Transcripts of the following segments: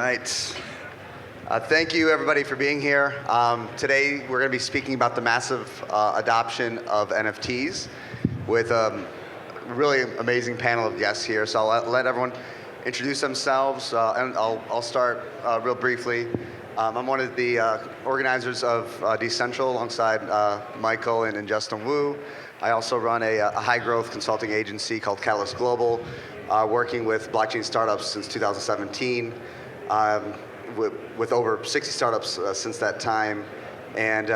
right. Thank you, everybody, for being here. Today, we're going to be speaking about the massive adoption of NFTs with a really amazing panel of guests here. So I'll let everyone introduce themselves, and I'll start real briefly. I'm one of the organizers of DCentral alongside Michael and Justin Wu. I also run a high-growth consulting agency called Catalyst Global, working with blockchain startups since 2017. With over 60 startups since that time, and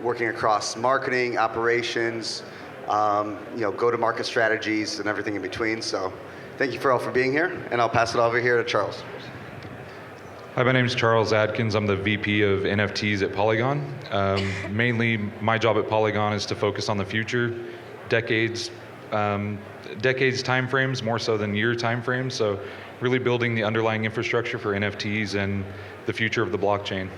working across marketing, operations, go-to-market strategies, and everything in between. So thank you all for being here, and I'll pass it over here to Charles. Hi, my name is Charles Adkins. I'm the VP of NFTs at Polygon. Mainly, my job at Polygon is to focus on the future, decades timeframes, more so than year timeframes. So really building the underlying infrastructure for NFTs and the future of the blockchain.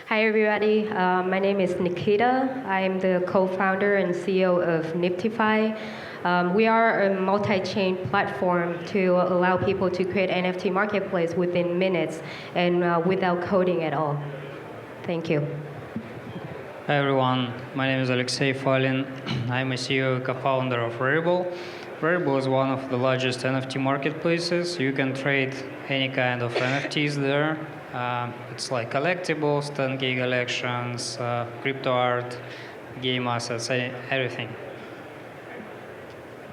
Hi, everybody. My name is Nikita. I'm the co-founder and CEO of NFTify. We are a multi-chain platform to allow people to create NFT marketplace within minutes and without coding at all. Thank you. Hi, everyone. My name is Alexei, Falin. I'm a CEO and co-founder of Rarible. Rarible is one of the largest NFT marketplaces. You can trade any kind of NFTs there. It's like collectibles, 10K collections, crypto art, game assets, everything.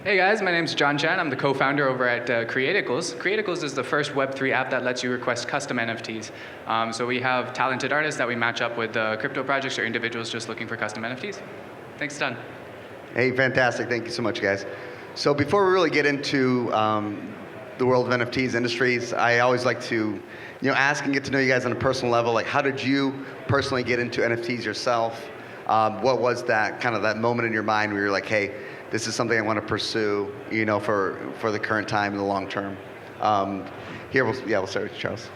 Hey guys, my name's Chen. I'm the co-founder over at Creaticles. Creaticles is the first Web3 app that lets you request custom NFTs. So we have talented artists that we match up with crypto projects or individuals just looking for custom NFTs. Thanks, Don. Hey, fantastic. Thank you so much, guys. So before we really get into the world of NFTs industries, I always like to ask and get to know you guys on a personal level. Like, how did you personally get into NFTs yourself? What was that moment in your mind where you're like, hey, this is something I want to pursue, for the current time and the long term? We'll start with Charles.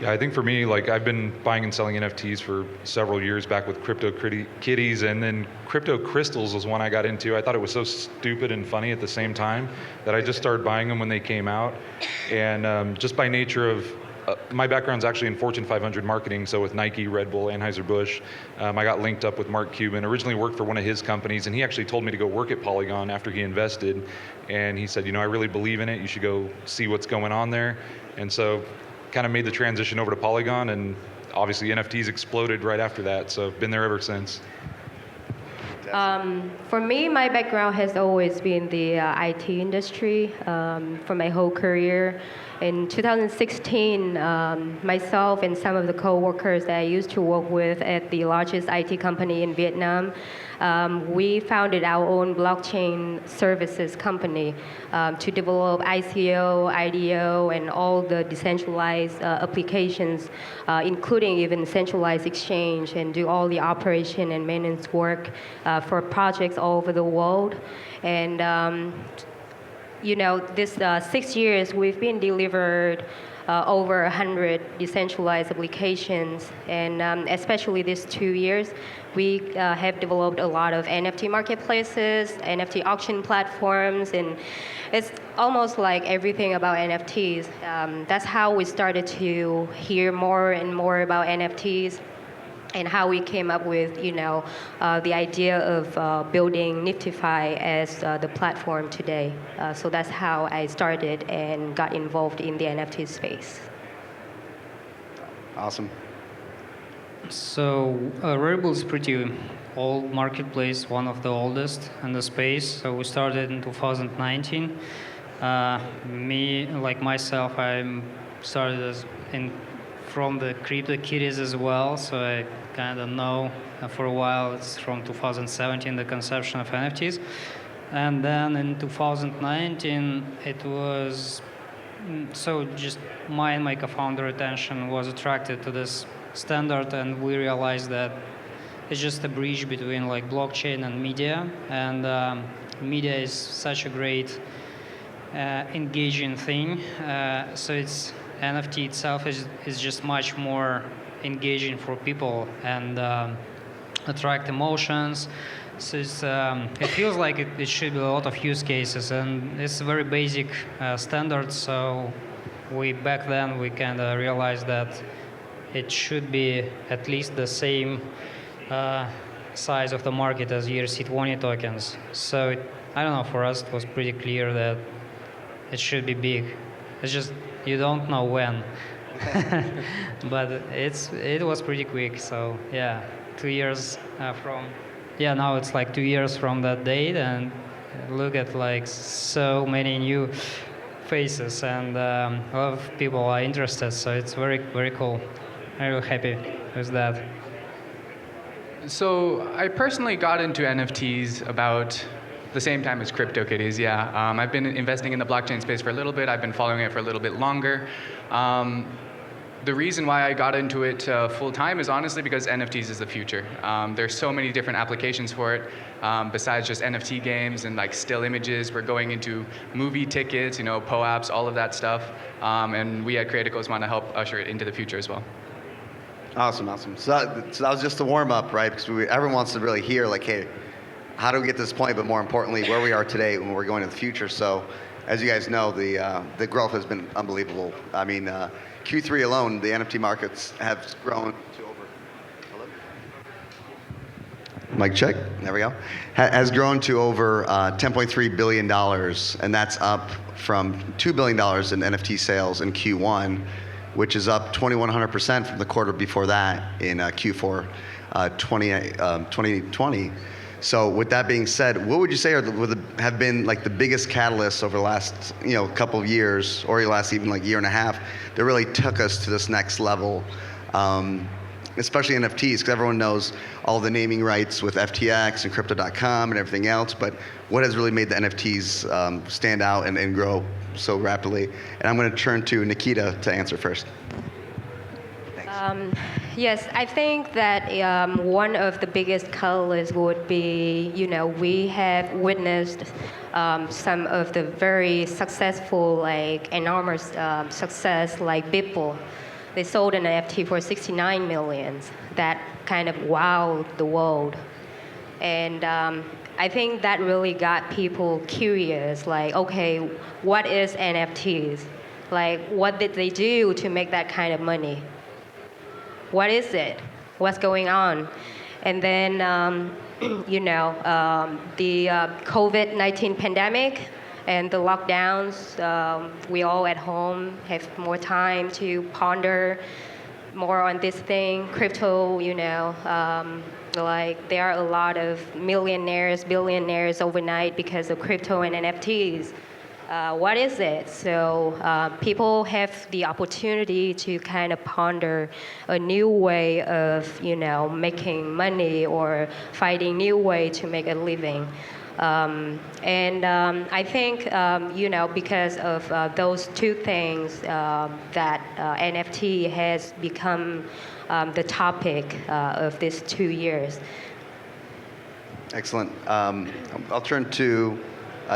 Yeah, I think for me, I've been buying and selling NFTs for several years, back with Crypto Kitties, and then Crypto Crystals was one I got into. I thought it was so stupid and funny at the same time that I just started buying them when they came out. And just by nature of my background's actually in Fortune 500 marketing, so with Nike, Red Bull, Anheuser-Busch. I got linked up with Mark Cuban, originally worked for one of his companies, and he actually told me to go work at Polygon after he invested. And he said, I really believe in it. You should go see what's going on there. And so kind of made the transition over to Polygon, and obviously NFTs exploded right after that, so I've been there ever since. For me, my background has always been the IT industry for my whole career. In 2016, myself and some of the co-workers that I used to work with at the largest IT company in Vietnam, we founded our own blockchain services company to develop ICO, IDO, and all the decentralized applications, including even centralized exchange, and do all the operation and maintenance work for projects all over the world. And this 6 years, we've been delivered over 100 decentralized applications, and especially these 2 years, we have developed a lot of NFT marketplaces, NFT auction platforms, and it's almost like everything about NFTs. That's how we started to hear more and more about NFTs, and how we came up with, the idea of building NFTify as the platform today. So that's how I started and got involved in the NFT space. Awesome. So Rarible is pretty old marketplace, one of the oldest in the space. So we started in 2019. Myself, I started from the Crypto Kitties as well, so I kind of know for a while. It's from 2017, the conception of NFTs. And then in 2019, it was, so just my co-founder attention was attracted to this standard, and we realized that it's just a bridge between blockchain and media. And media is such a great engaging thing. So it's NFT itself is just much more engaging for people and attract emotions. So it feels like it should be a lot of use cases, and it's a very basic standard. So back then we kind of realized that it should be at least the same size of the market as ERC20 tokens. So I don't know, for us it was pretty clear that it should be big. It's just you don't know when. But it was pretty quick. So yeah, 2 years now it's like 2 years from that date, and look at like so many new faces, and a lot of people are interested. So it's very, very cool. I'm really happy with that. So I personally got into NFTs about the same time as CryptoKitties, yeah. I've been investing in the blockchain space for a little bit. I've been following it for a little bit longer. The reason why I got into it full time is honestly because NFTs is the future. There's so many different applications for it. Besides just NFT games and like still images, we're going into movie tickets, POAPs, all of that stuff. And we at Creaticles want to help usher it into the future as well. Awesome. So that was just the warm up, right? Because everyone wants to really hear, like, hey, how do we get to this point? But more importantly, where we are today when we're going to the future. So, as you guys know, the growth has been unbelievable. I mean, Q3 alone, the NFT markets have grown to over. Hello? Mic check. There we go. Has grown to over $10.3 billion, and that's up from $2 billion in NFT sales in Q1, which is up 2,100% from the quarter before that in Q4 2020. So with that being said, what would you say have been like the biggest catalysts over the last couple of years, or the last even like year and a half, that really took us to this next level, especially NFTs, because everyone knows all the naming rights with FTX and Crypto.com and everything else, but what has really made the NFTs stand out and grow so rapidly? And I'm going to turn to Nikita to answer first. Yes, I think that one of the biggest catalysts would be, we have witnessed some of the very successful, like enormous success, like Beeple. They sold an NFT for 69 million. That kind of wowed the world. And I think that really got people curious, like, okay, what is NFTs? Like, what did they do to make that kind of money? What is it? What's going on? And then, the COVID-19 pandemic and the lockdowns, we all at home have more time to ponder more on this thing. Crypto, like there are a lot of millionaires, billionaires overnight because of crypto and NFTs. What is it? So people have the opportunity to kind of ponder a new way of, making money or finding new way to make a living. I think, because of those two things, that NFT has become the topic of these 2 years. Excellent. I'll turn to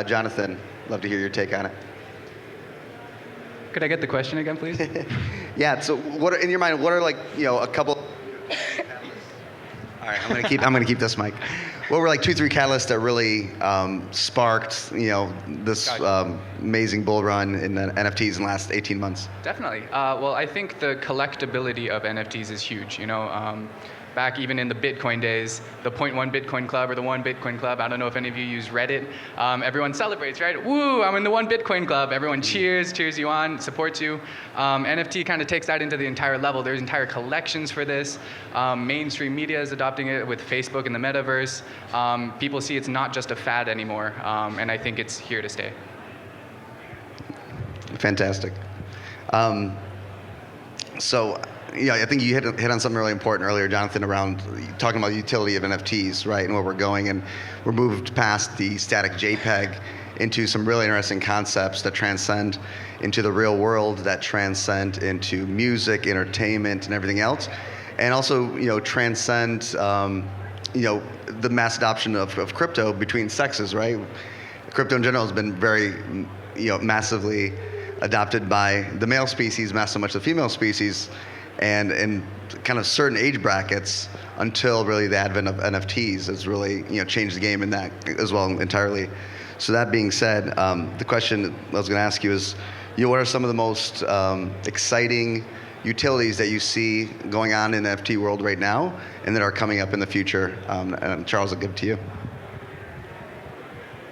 Jonathan. Love to hear your take on it. Could I get the question again, please? Yeah. So, in your mind? What are like a couple? All right. I'm gonna keep this mic. What were like 2-3 catalysts that really sparked this amazing bull run in the NFTs in the last 18 months? Definitely. Well, I think the collectability of NFTs is huge. Back even in the Bitcoin days, the 0.1 Bitcoin Club or the 1 Bitcoin Club, I don't know if any of you use Reddit, everyone celebrates, right? Woo, I'm in the 1 Bitcoin Club. Everyone cheers you on, supports you. NFT kind of takes that into the entire level. There's entire collections for this. Mainstream media is adopting it with Facebook and the metaverse. People see it's not just a fad anymore, and I think it's here to stay. Fantastic. I think you hit on something really important earlier, Jonathan, around talking about the utility of NFTs, right, and where we're going. And we're moved past the static JPEG into some really interesting concepts that transcend into the real world, that transcend into music, entertainment, and everything else. And also, transcend, the mass adoption of crypto between sexes, right? Crypto in general has been very, massively adopted by the male species, not so much the female species, and in kind of certain age brackets, until really the advent of NFTs has really changed the game in that as well entirely. So that being said, the question I was going to ask you is, what are some of the most exciting utilities that you see going on in the NFT world right now and that are coming up in the future? And Charles, I'll give it to you.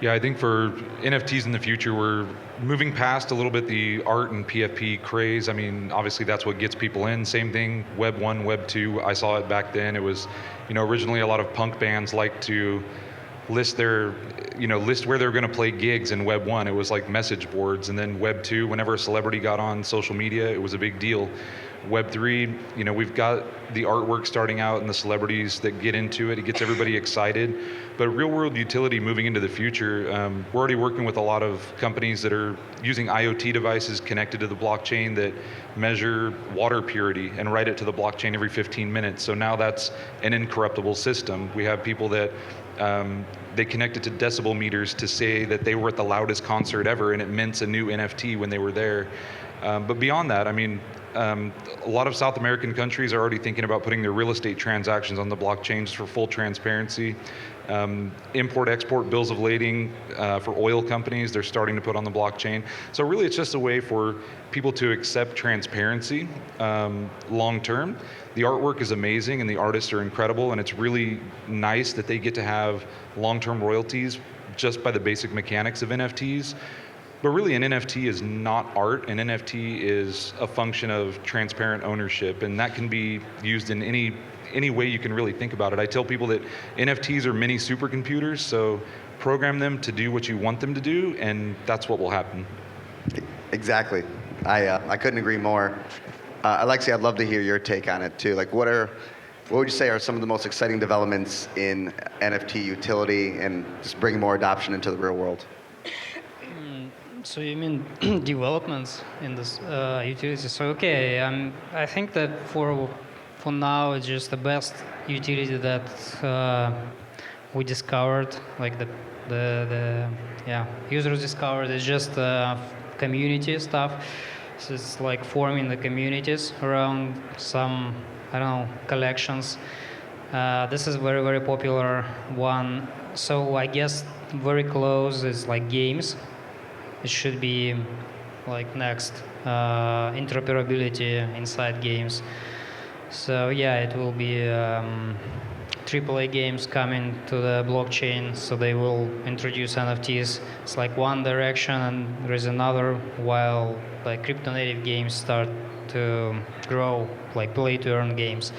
Yeah, I think for NFTs in the future, we're moving past a little bit the art and PFP craze. I mean, obviously that's what gets people in. Same thing, Web 1, Web 2. I saw it back then. It was, originally a lot of punk bands like to list list where they're going to play gigs in Web 1. It was like message boards. And then Web 2, whenever a celebrity got on social media, it was a big deal. Web 3, we've got the artwork starting out and the celebrities that get into it. It gets everybody excited. But real world utility moving into the future, we're already working with a lot of companies that are using IoT devices connected to the blockchain that measure water purity and write it to the blockchain every 15 minutes. So now that's an incorruptible system. We have people that they connect it to decibel meters to say that they were at the loudest concert ever, and it mints a new NFT when they were there. But beyond that, I mean, a lot of South American countries are already thinking about putting their real estate transactions on the blockchain just for full transparency. Import-export bills of lading for oil companies, they're starting to put on the blockchain. So really it's just a way for people to accept transparency long-term. The artwork is amazing and the artists are incredible, and it's really nice that they get to have long-term royalties just by the basic mechanics of NFTs. But really an NFT is not art. An NFT is a function of transparent ownership, and that can be used in any way you can really think about it. I tell people that NFTs are mini supercomputers, so program them to do what you want them to do, and that's what will happen. Exactly. I couldn't agree more. Alexei, I'd love to hear your take on it too. Like, what would you say are some of the most exciting developments in NFT utility and just bringing more adoption into the real world? So you mean developments in this utility? So okay, I think that for now it's just the best utility that we discovered, like the users discovered. It's just community stuff. So it's like forming the communities around some, I don't know, collections. This is very, very popular one. So I guess very close is like games. It should be like next, interoperability inside games. So yeah, it will be AAA games coming to the blockchain, so they will introduce NFTs. It's like one direction and there is another, while like crypto native games start to grow, like play to earn games.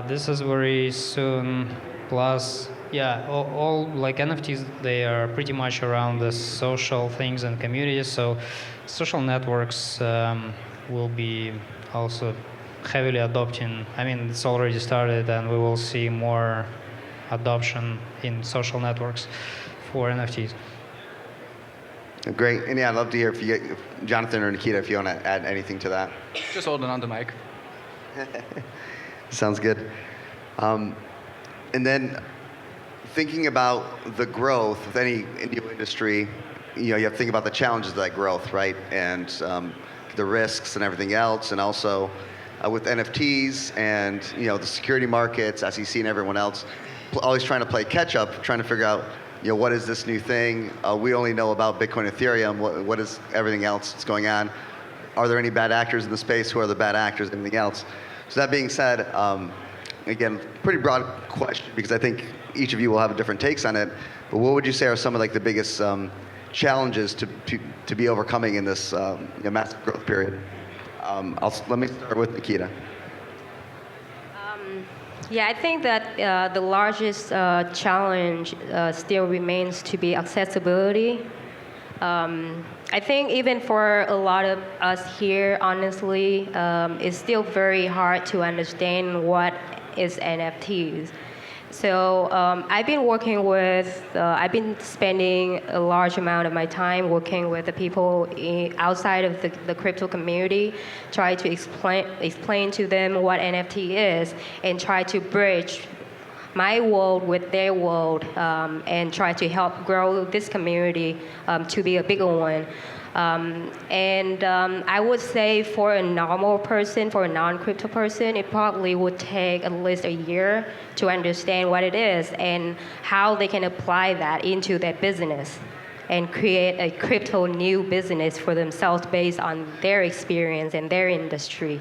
This is very soon. Plus, yeah, all like NFTs, they are pretty much around the social things and communities. So social networks will be also heavily adopting. I mean, it's already started, and we will see more adoption in social networks for NFTs. Great. And yeah, I'd love to hear if Jonathan or Nikita, if you want to add anything to that. Just holding on the mic. Sounds good. And then thinking about the growth with any new industry, you have to think about the challenges of that growth, right? And the risks and everything else, and also with NFTs and the security markets, SEC and everyone else, always trying to play catch up, trying to figure out what is this new thing? We only know about Bitcoin, Ethereum. What is everything else that's going on? Are there any bad actors in the space? Who are the bad actors? Anything else? So that being said, again, pretty broad question because I think each of you will have different takes on it. But what would you say are some of like the biggest challenges to be overcoming in this massive growth period? Let me start with Nikita. Yeah, I think that the largest challenge still remains to be accessibility. I think even for a lot of us here, honestly, it's still very hard to understand what is NFTs. So I've been spending a large amount of my time working with the people outside of the crypto community, try to explain to them what NFT is, and try to bridge my world with their world, and try to help grow this community to be a bigger one. I would say for a normal person, for a non-crypto person, it probably would take at least a year to understand what it is and how they can apply that into their business. and create a crypto new business for themselves based on their experience and their industry.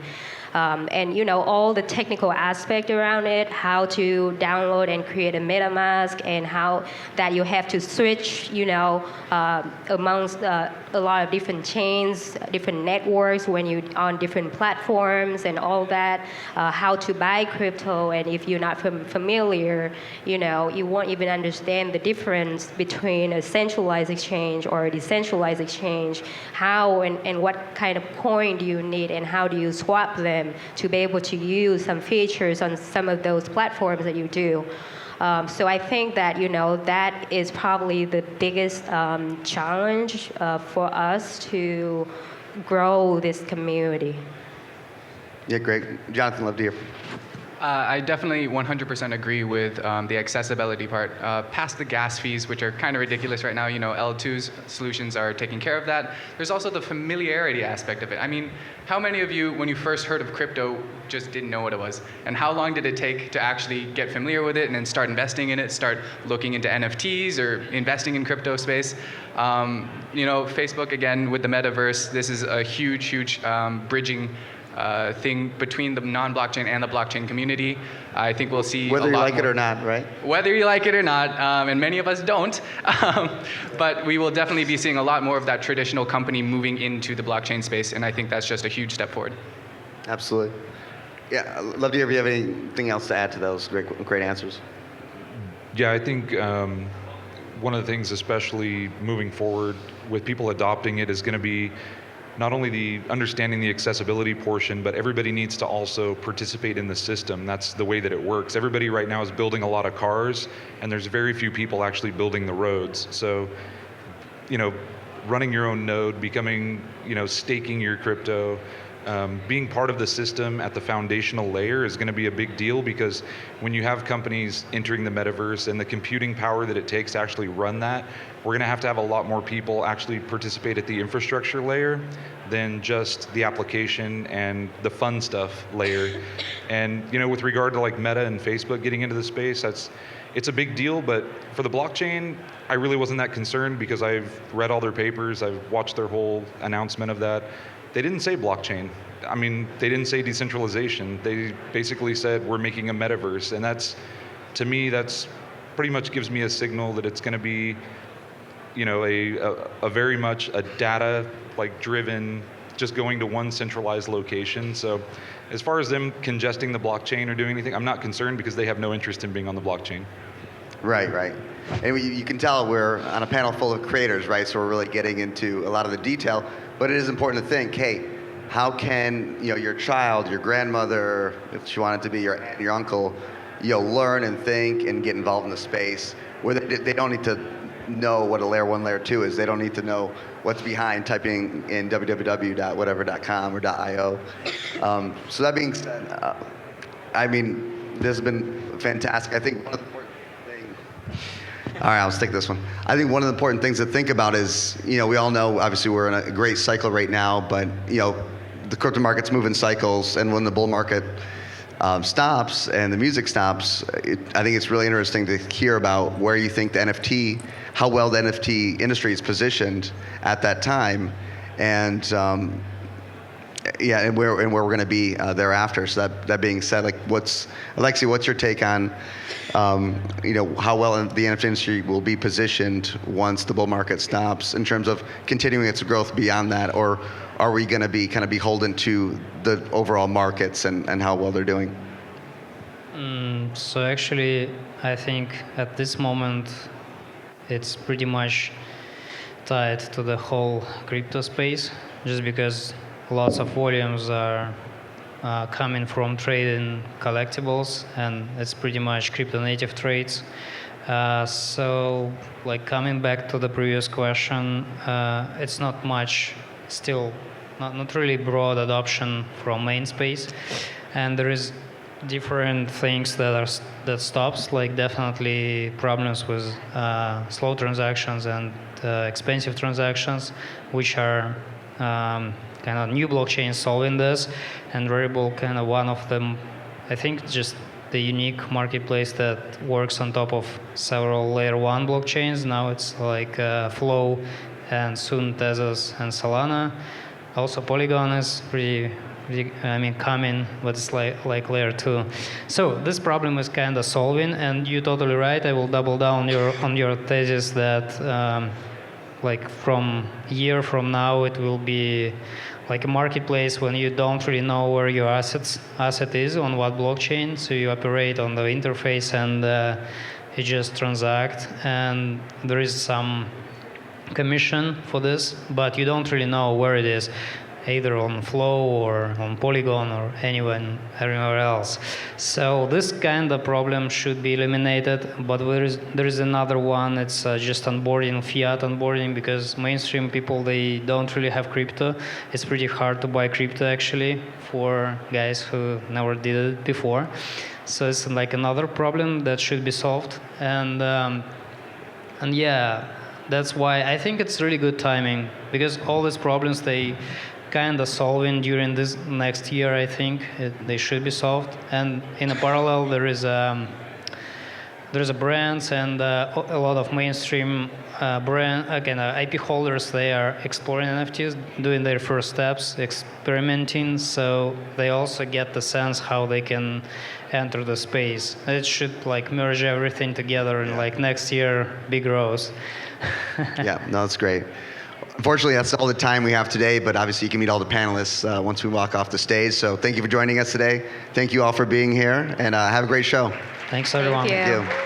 And all the technical aspect around it, how to download and create a MetaMask, and how that you have to switch, amongst a lot of different chains, different networks when you're on different platforms and all that, how to buy crypto, and if you're not familiar, you won't even understand the difference between a centralized exchange or a decentralized exchange, how and what kind of coin do you need, and how do you swap them to be able to use some features on some of those platforms that you do. So I think that that is probably the biggest challenge for us to grow this community. Yeah, great. Jonathan, love to hear. I definitely 100% agree with the accessibility part. Past the gas fees, which are kind of ridiculous right now, L2's solutions are taking care of that. There's also the familiarity aspect of it. I mean, how many of you, when you first heard of crypto, just didn't know what it was? And how long did it take to actually get familiar with it and then start investing in it, start looking into NFTs or investing in crypto space? Facebook, again, with the metaverse, this is a huge, huge bridging thing between the non-blockchain and the blockchain community. I think we'll see whether a lot you like more. it or not, right? Whether you like it or not, and many of us don't, but we will definitely be seeing a lot more of that traditional company moving into the blockchain space, and I think that's just a huge step forward. Absolutely. Yeah, I'd love to hear if you have anything else to add to those great answers. Yeah, I think one of the things, especially moving forward with people adopting it, is going to be not only the understanding the accessibility portion, but everybody needs to also participate in the system. That's the way that it works. Everybody right now is building a lot of cars, and there's very few people actually building the roads. So, running your own node, becoming, staking your crypto, being part of the system at the foundational layer is going to be a big deal, because when you have companies entering the metaverse and the computing power that it takes to actually run that, we're going to have a lot more people actually participate at the infrastructure layer than just the application and the fun stuff layer. And with regard to like Meta and Facebook getting into the space, it's a big deal. But for the blockchain, I really wasn't that concerned, because I've read all their papers, I've watched their whole announcement of that. They didn't say blockchain. I mean, they didn't say decentralization. They basically said we're making a metaverse, and to me, that's pretty much gives me a signal that it's going to be, a very much a data driven, just going to one centralized location. So, as far as them congesting the blockchain or doing anything, I'm not concerned, because they have no interest in being on the blockchain. Right. And you can tell we're on a panel full of creators, right? So we're really getting into a lot of the detail. But it is important to think, hey, how can your child, your grandmother, if she wanted to be your aunt, your uncle, learn and think and get involved in the space where they don't need to know what a layer 1, layer 2 is. They don't need to know what's behind typing in www.whatever.com or .io. So that being said, this has been fantastic. I think one of the important things. All right, I'll stick this one. I think one of the important things to think about is, we all know, obviously we're in a great cycle right now, but the crypto markets move in cycles, and when the bull market stops and the music stops, I think it's really interesting to hear about where you think how well the NFT industry is positioned at that time, and and where we're going to be thereafter. So that being said, Alexei, what's your take on how well the NFT industry will be positioned once the bull market stops in terms of continuing its growth beyond that, or are we going to be kind of beholden to the overall markets and how well they're doing? So actually, I think at this moment, it's pretty much tied to the whole crypto space, just because lots of volumes are coming from trading collectibles, and it's pretty much crypto native trades. So coming back to the previous question, it's not much, still not really broad adoption from main space, and there is different things that stops, definitely problems with slow transactions and expensive transactions, which are kind of new blockchains solving this, and Rarible kind of one of them. I think just the unique marketplace that works on top of several layer 1 blockchains. Now it's like Flow and soon Tezos and Solana. Also Polygon is pretty coming, but it's like layer 2. So this problem is kind of solving, and you're totally right. I will double down on your thesis that like from a year from now it will be like a marketplace when you don't really know where your asset is on what blockchain. So you operate on the interface and you just transact, and there is some commission for this, but you don't really know where it is, either on Flow or on Polygon or anywhere else. So this kind of problem should be eliminated, but there is another one. It's just onboarding, fiat onboarding, because mainstream people, they don't really have crypto. It's pretty hard to buy crypto actually for guys who never did it before. So it's like another problem that should be solved. And yeah, that's why I think it's really good timing, because all these problems, they kind of solving during this next year. I think they should be solved. And in a parallel, there's a brands and a lot of mainstream IP holders. They are exploring NFTs, doing their first steps, experimenting. So they also get the sense how they can enter the space. It should like merge everything together, and like next year, big growth. Yeah, no, that's great. Unfortunately, that's all the time we have today, but obviously you can meet all the panelists once we walk off the stage. So thank you for joining us today. Thank you all for being here, and have a great show. Thanks, everyone. Thank you. Thank you.